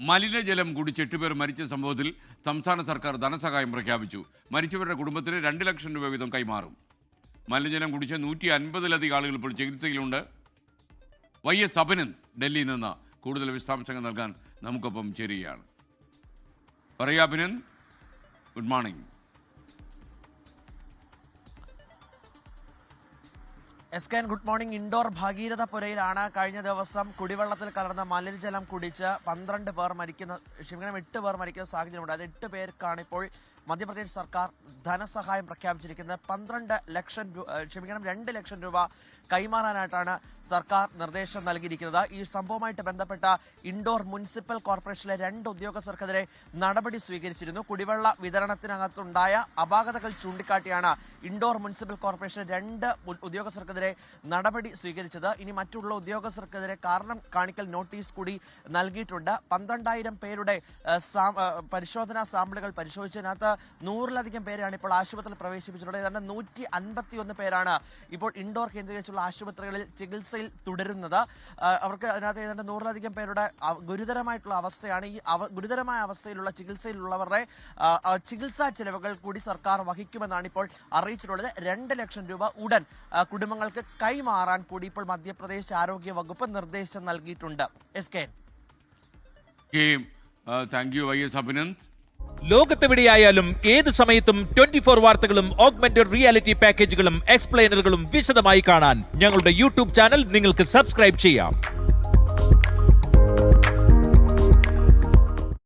മലിനജലം കുടിച്ച് 8 പേർ മരിച്ച സംഭവത്തിൽ സംസ്ഥാന സർക്കാർ ധനസഹായം പ്രഖ്യാപിച്ചു. മരിച്ചവരുടെ കുടുംബത്തിന് 2 ലക്ഷം രൂപ വീതം കൈമാറും. മലിനജലം കുടിച്ച് 150-ലധികം ആളുകൾ ഇപ്പോൾ ചികിത്സയിലുണ്ട്. YS അഭിനന്ദ് ഡൽഹിയിൽ നിന്ന് കൂടുതൽ വിശദാംശങ്ങൾ നൽകാൻ നമുക്കൊപ്പം ചേരുകയാണ്. പറയാ Abhinand, good morning. എസ്കൻ good morning. Indoor ഭഗീരഥപുരയിലാണ് കഴിഞ്ഞ ദിവസം കുടിവെള്ളത്തിൽ കലർന്ന മലിനജലം കുടിച്ച് 8 പേർ മരിക്കുന്ന സാഹചര്യമുണ്ട്. അത് 8 പേർക്കാണ് ഇപ്പോൾ മധ്യപ്രദേശ് സർക്കാർ ധനസഹായം പ്രഖ്യാപിച്ചിരിക്കുന്നത്. 2 ലക്ഷം രൂപ കൈമാറാനായിട്ടാണ് സർക്കാർ നിർദ്ദേശം നൽകിയിരിക്കുന്നത്. ഈ സംഭവവുമായിട്ട് ബന്ധപ്പെട്ട ഇൻഡോർ മുനിസിപ്പൽ കോർപ്പറേഷനിലെ 2 ഉദ്യോഗസ്ഥർക്കെതിരെ നടപടി സ്വീകരിച്ചിരുന്നു. കുടിവെള്ള വിതരണത്തിനകത്തുണ്ടായ അപാകതകൾ ചൂണ്ടിക്കാട്ടിയാണ് ഇൻഡോർ മുനിസിപ്പൽ കോർപ്പറേഷൻ 2 ഉദ്യോഗസ്ഥർക്കെതിരെ നടപടി സ്വീകരിച്ചത്. ഇനി മറ്റുള്ള ഉദ്യോഗസ്ഥർക്കെതിരെ കാരണം കാണിക്കൽ നോട്ടീസ് കൂടി നൽകിയിട്ടുണ്ട്. 12,000 പേരുടെ പരിശോധനാ സാമ്പിളുകൾ പരിശോധിച്ചതിനകത്ത് 100-ലധികം പേരാണ് ഇപ്പോൾ ആശുപത്രിയിൽ പ്രവേശിപ്പിച്ചിട്ടുള്ളത്. ഏതാണ്ട് 151 പേരാണ് ഇപ്പോൾ ഇൻഡോർ കേന്ദ്രീകരിച്ചുള്ള ആശുപത്രികളിൽ ചികിത്സയിൽ തുടരുന്നത്. അവർക്ക് അതിനകത്ത് ഏതാണ്ട് 100-ലധികം പേരുടെ ഗുരുതരമായിട്ടുള്ള അവസ്ഥയാണ്. ഈ ഗുരുതരമായ അവസ്ഥയിലുള്ള ചികിത്സയിലുള്ളവരുടെ ചികിത്സാ ചെലവുകൾ കൂടി സർക്കാർ വഹിക്കുമെന്നാണ് ഇപ്പോൾ അറിയിച്ചിട്ടുള്ളത്. 2 ലക്ഷം രൂപ ഉടൻ കുടുംബങ്ങൾക്ക് കൈമാറാൻ കൂടി ഇപ്പോൾ മധ്യപ്രദേശ് ആരോഗ്യ വകുപ്പ് നിർദ്ദേശം നൽകിയിട്ടുണ്ട്. Thank you YS Abhinand. ലോകത്തെവിടെയായാലും ഏത് സമയത്തും 24 വാർത്തകളും ഓഗ്മെന്റഡ് റിയാലിറ്റി പാക്കേജുകളും എക്സ്പ്ലെയിനറുകളും വിശദമായി കാണാൻ ഞങ്ങളുടെ യൂട്യൂബ് ചാനൽ നിങ്ങൾക്ക് സബ്സ്ക്രൈബ് ചെയ്യാം.